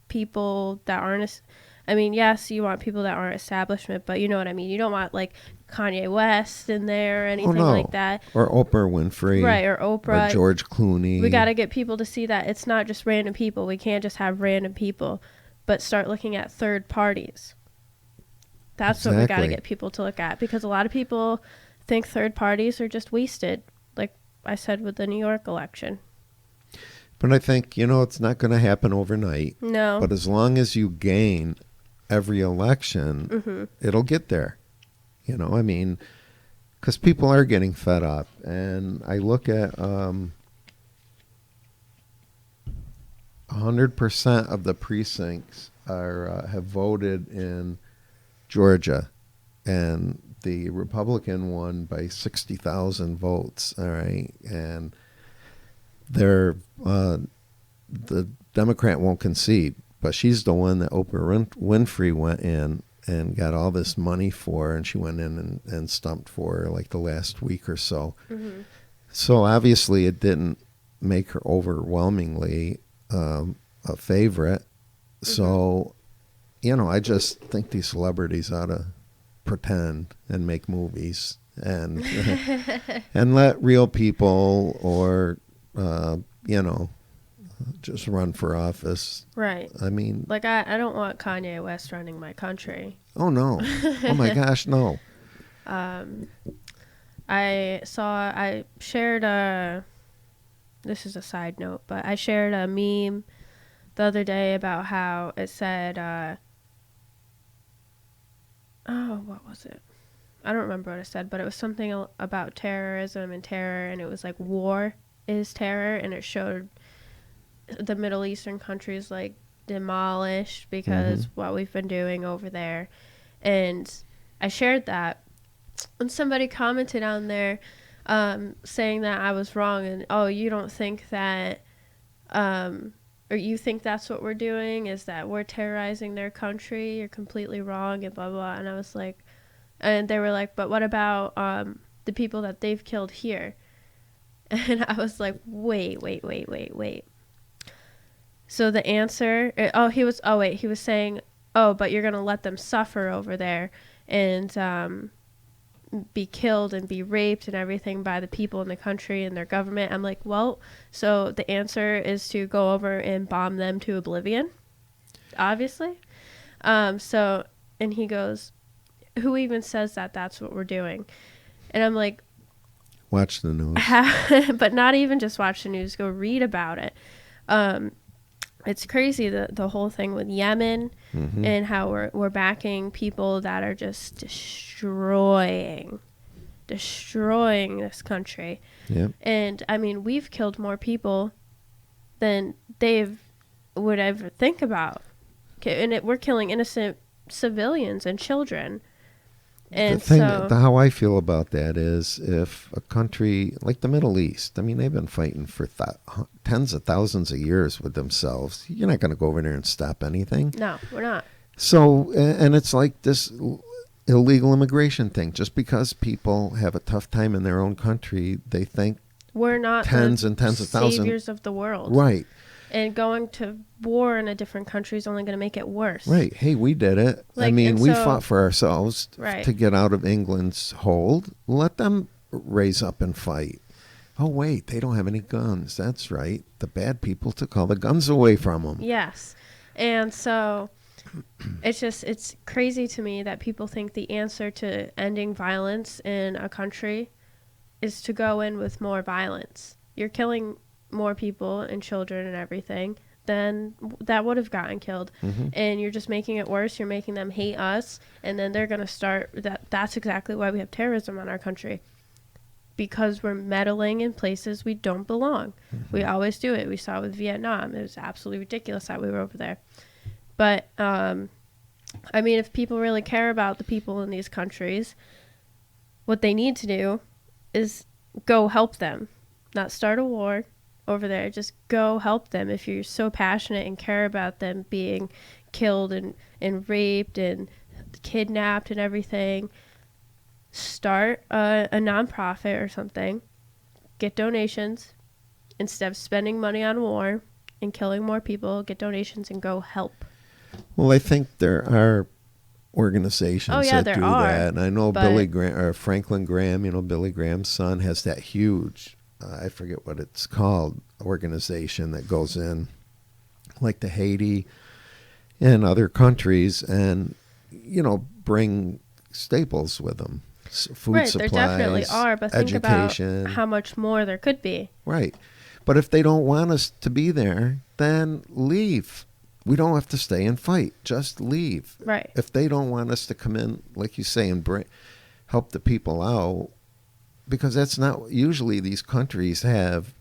people that aren't, yes, you want people that aren't establishment, but you know what I mean. You don't want like Kanye West in there or anything like that. Or Oprah Winfrey. Right, or Oprah. Or George Clooney. We got to get people to see that it's not just random people. We can't just have random people, but start looking at third parties. That's what we got to get people to look at, because a lot of people think third parties are just wasted, like I said with the New York election. But I think, it's not going to happen overnight. No. But as long as you gain every election, it'll get there. because people are getting fed up. And I look at 100% of the precincts are have voted in Georgia, and the Republican won by 60,000 votes. All right, and they're the Democrat won't concede, but she's the one that Oprah Winfrey went in and got all this money for, and she went in and stumped for like the last week or so. Mm-hmm. So obviously it didn't make her overwhelmingly a favorite. So, I just think these celebrities ought to pretend and make movies and and let real people or just run for office. Right. I mean, like I don't want Kanye West running my country. Oh no! Oh my gosh, no! I shared a. This is a side note, but I shared a meme the other day about how it said, what was it? I don't remember what it said, but it was something about terrorism and terror, and it was like war is terror, and it showed the Middle Eastern countries like demolished because what we've been doing over there. And I shared that, and somebody commented on there saying that I was wrong, and you don't think that or you think that's what we're doing, is that we're terrorizing their country, you're completely wrong, and blah blah. And I was like, and they were like, but what about the people that they've killed here? And I was like, wait. So the answer, he was saying, but you're going to let them suffer over there and be killed and be raped and everything by the people in the country and their government. I'm like, well, so the answer is to go over and bomb them to oblivion, obviously. And he goes, who even says that that's what we're doing? And I'm like, watch the news. But not even just watch the news, go read about it. It's crazy, the whole thing with Yemen and how we're backing people that are just destroying this country. Yep. And I mean, we've killed more people than they would ever think about. And we're killing innocent civilians and children. And how I feel about that is, if a country like the Middle East, I mean, they've been fighting for tens of thousands of years with themselves. You're not going to go over there and stop anything. No, we're not. So, and it's like this illegal immigration thing. Just because people have a tough time in their own country, they think we're not tens and tens of thousands saviors of the world. Right. And going to war in a different country is only going to make it worse. Right. Hey, we did it. I mean, we fought for ourselves to get out of England's hold. Let them raise up and fight. Oh, wait, they don't have any guns. That's right. The bad people took all the guns away from them. Yes. And so it's crazy to me that people think the answer to ending violence in a country is to go in with more violence. You're killing more people and children and everything than that would have gotten killed. And you're just making it worse. You're making them hate us, and then they're going to start that's exactly why we have terrorism in our country, because we're meddling in places we don't belong. We always do it. We saw it with Vietnam. It was absolutely ridiculous that we were over there. But I mean, if people really care about the people in these countries, what they need to do is go help them, not start a war over there. Just go help them. If you're so passionate and care about them being killed and raped and kidnapped and everything, start a nonprofit or something. Get donations. Instead of spending money on war and killing more people, get donations and go help. Well, I think there are organizations that do that. And I know Franklin Graham, Billy Graham's son, has that huge, I forget what it's called, organization that goes in like to Haiti and other countries and, bring staples with them. Food supplies, there definitely are, but education. Think about how much more there could be. Right. But if they don't want us to be there, then leave. We don't have to stay and fight. Just leave. Right. If they don't want us to come in, like you say, and help the people out, because that's not usually these countries have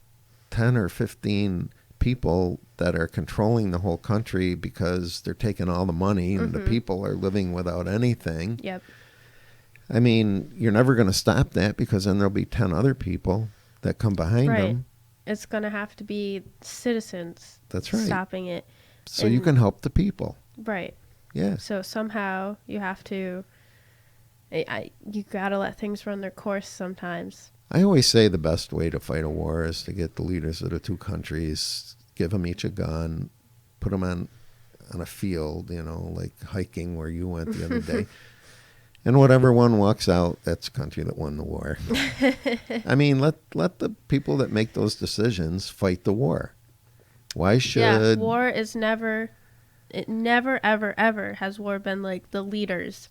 10 or 15 people that are controlling the whole country because they're taking all the money and the people are living without anything. Yep. I mean, you're never going to stop that because then there'll be 10 other people that come behind them. It's going to have to be citizens That's right. stopping it. So you can help the people. Right. Yeah. So somehow you have to, you got to let things run their course sometimes. I always say the best way to fight a war is to get the leaders of the two countries, give them each a gun, put them on a field, like hiking where you went the other day. And whatever one walks out, that's the country that won the war. I mean, let the people that make those decisions fight the war. Why should... Yeah, war is never, ever, ever has war been like the leaders.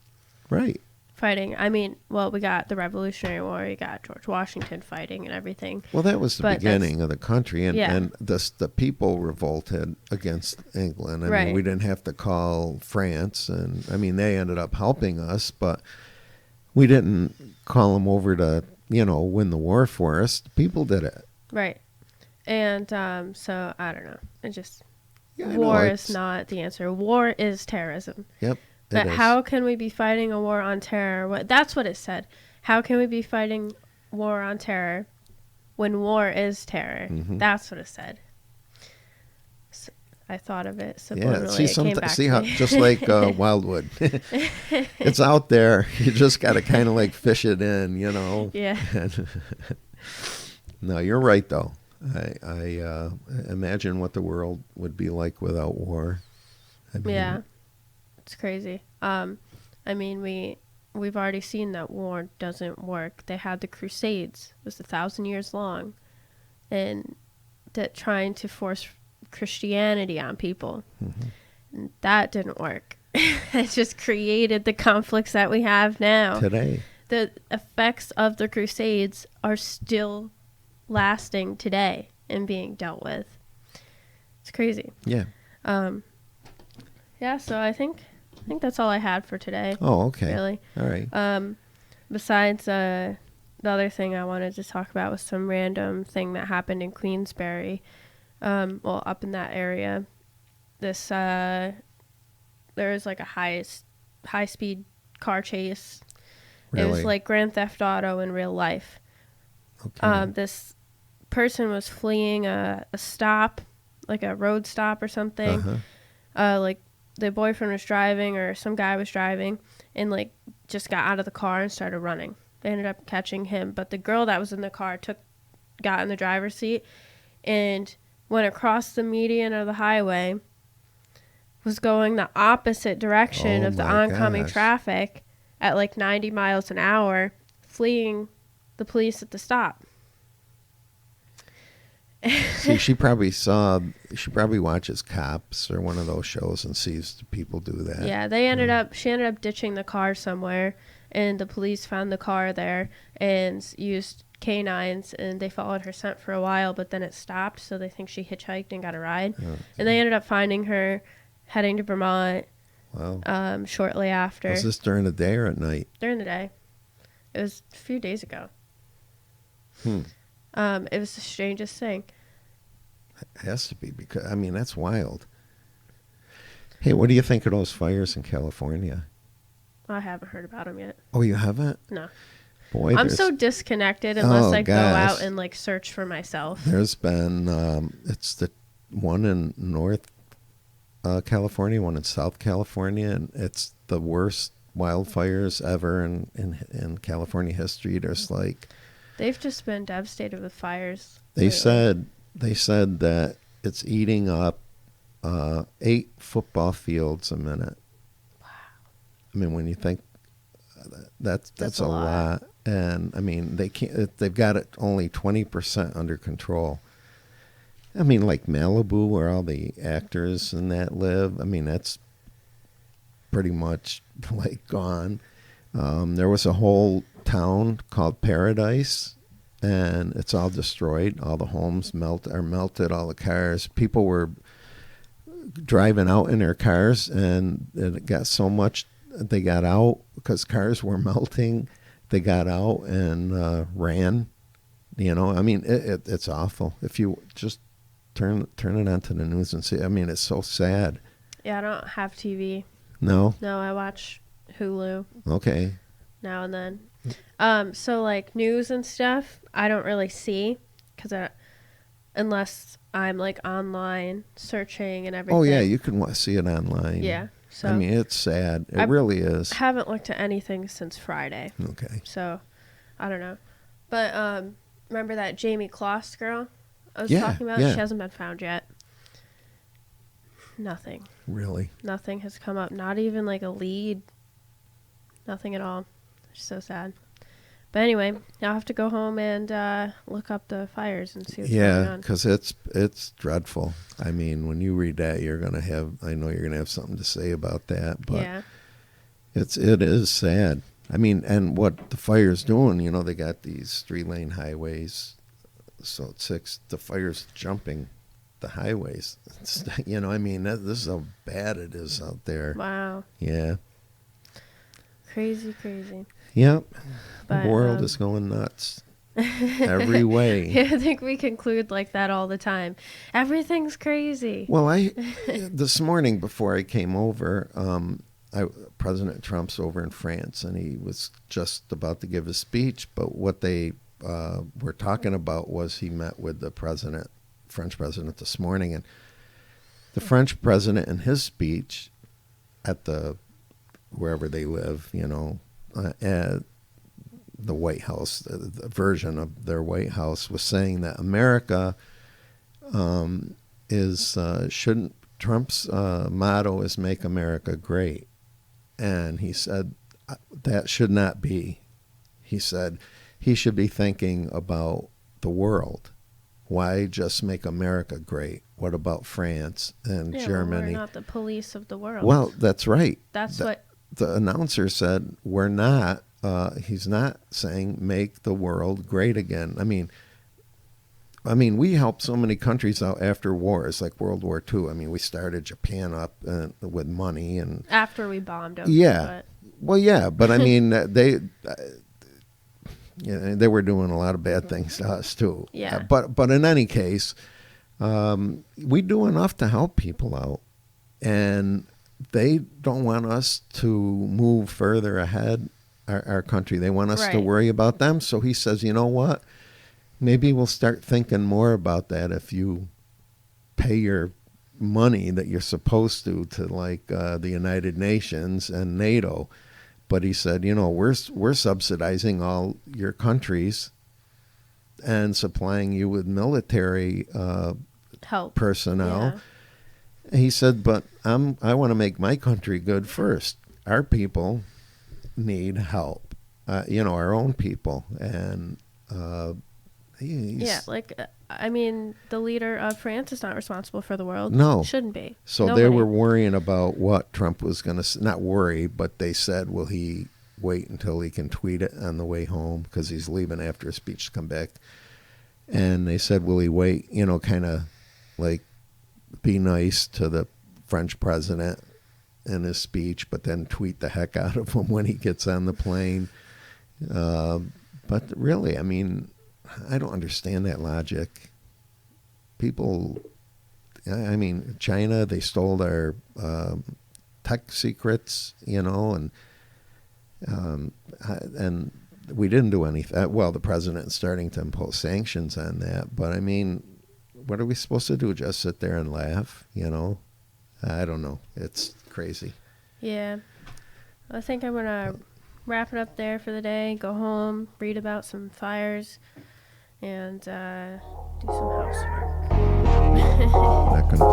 Right. Fighting. I mean, well, we got the Revolutionary War, you got George Washington fighting and everything. Well, that was the beginning of the country, and the people revolted against England. I mean, we didn't have to call France, and I mean, they ended up helping us, but we didn't call them over to, win the war for us. The people did it. Right. And so, I don't know. It just, Yeah, war is not the answer. War is terrorism. Yep. But how can we be fighting a war on terror? That's what it said. How can we be fighting war on terror when war is terror? Mm-hmm. That's what it said. So I thought of it subliminally. Yeah, see how just like Wildwood, it's out there. You just got to kind of like fish it in, Yeah. No, you're right though. I imagine what the world would be like without war. I mean, yeah. It's crazy. I mean, we've already seen that war doesn't work. They had the Crusades. It was 1,000 years long, and that trying to force Christianity on people. Mm-hmm. And that didn't work. It just created the conflicts that we have now. Today. The effects of the Crusades are still lasting today and being dealt with. It's crazy. Yeah. Yeah, so I think that's all I had for today. Oh, okay. Really. All right. Besides, the other thing I wanted to talk about was some random thing that happened in Queensbury. Well, up in that area. This, there was like a high-speed car chase. Really? It was like Grand Theft Auto in real life. Okay. This person was fleeing a stop, like a road stop or something. Uh-huh. Like, the boyfriend was driving or some guy was driving and like just got out of the car and started running. They ended up catching him, but the girl that was in the car got in the driver's seat and went across the median of the highway, was going the opposite direction of the oncoming traffic at like 90 miles an hour, fleeing the police at the stop. See, she probably watches Cops or one of those shows and sees people do that. Yeah, she ended up ditching the car somewhere, and the police found the car there and used canines, and they followed her scent for a while, but then it stopped, so they think she hitchhiked and got a ride. Oh, okay. And they ended up finding her heading to Vermont. Wow. Shortly after. Was this during the day or at night? During the day. It was a few days ago. It was the strangest thing. It has to be, because, I mean, that's wild. Hey, what do you think of those fires in California? I haven't heard about them yet. Oh, you haven't? No. Boy, I'm so disconnected unless I go out and like search for myself. There's been, it's the one in North California, one in South California, and it's the worst wildfires ever in California history. There's like... They've just been devastated with fires. They said that it's eating up 8 football fields a minute. Wow. I mean, when you think that's a lot. And I mean, they've got it only 20% under control. I mean, like Malibu, where all the actors and that live, I mean, that's pretty much like gone. There was a whole town called Paradise, and it's all destroyed. All the homes are melted, all the cars. People were driving out in their cars, and it got so much they got out because cars were melting they got out and ran. You know, I mean, it's awful. If you just turn it onto the news and see, I mean, it's so sad. Yeah, I don't have TV. No? No, I watch Hulu Okay. now and then. So like news and stuff, I don't really see unless I'm like online searching and everything. Oh, yeah, you can see it online. Yeah. So I mean, it's sad. It really is. I haven't looked at anything since Friday. Okay. So, I don't know. But remember that Jamie Kloss girl I was Yeah, talking about? yeah. She hasn't been found yet. Nothing. Really? Nothing has come up. Not even like a lead. Nothing at all. It's so sad. But anyway, I'll have to go home and look up the fires and see what's going Yeah, on. because it's dreadful. I mean, when you read that, I know you're gonna have something to say about that. But Yeah. it is sad. I mean, and what the fire's doing, you know, they got these 3-lane highways, so the fire's jumping the highways. You know, I mean, this is how bad it is out there. Wow. Yeah. Crazy, crazy. Yep. But, The world is going nuts every way. Yeah, I think we conclude like that all the time. Everything's crazy. Well, this morning before I came over, President Trump's over in France, and he was just about to give his speech. But what they were talking about was he met with the French president this morning, and the French president in his speech at wherever they live, you know, at the White House, the version of their White House, was saying that America shouldn't. Trump's motto is "Make America Great," and he said that should not be. He said he should be thinking about the world. Why just make America great? What about France and Germany? We're not the police of the world. Well, that's right. That's what the announcer said. We're not. He's not saying make the world great again. I mean, we helped so many countries out after wars, like World War II. I mean, we started Japan up with money and after we bombed them. Yeah. Well, yeah, but I mean, they were doing a lot of bad things to us too. Yeah. But in any case, we do enough to help people out, and they don't want us to move further ahead. Our country, they want us to worry about them. So he says, you know what? Maybe we'll start thinking more about that if you pay your money that you're supposed to like the United Nations and NATO. But he said, you know, we're subsidizing all your countries and supplying you with military help personnel. Yeah. He said, but I want to make my country good first. Our people need help, our own people. And I mean, the leader of France is not responsible for the world. No. Shouldn't be. So Nobody. They were worrying about what Trump was going to, not worry, but they said, will he wait until he can tweet it on the way home because he's leaving after his speech to come back. And they said, will he wait, kind of like be nice to the French president in his speech, but then tweet the heck out of him when he gets on the plane. But really, I mean, I don't understand that logic. People, I mean, China, they stole our tech secrets, and we didn't do anything. Well, the president's starting to impose sanctions on that. But, I mean, what are we supposed to do? Just sit there and laugh, I don't know. It's crazy. Yeah. I think I'm going to wrap it up there for the day, go home, read about some fires, and do some housework. Not going to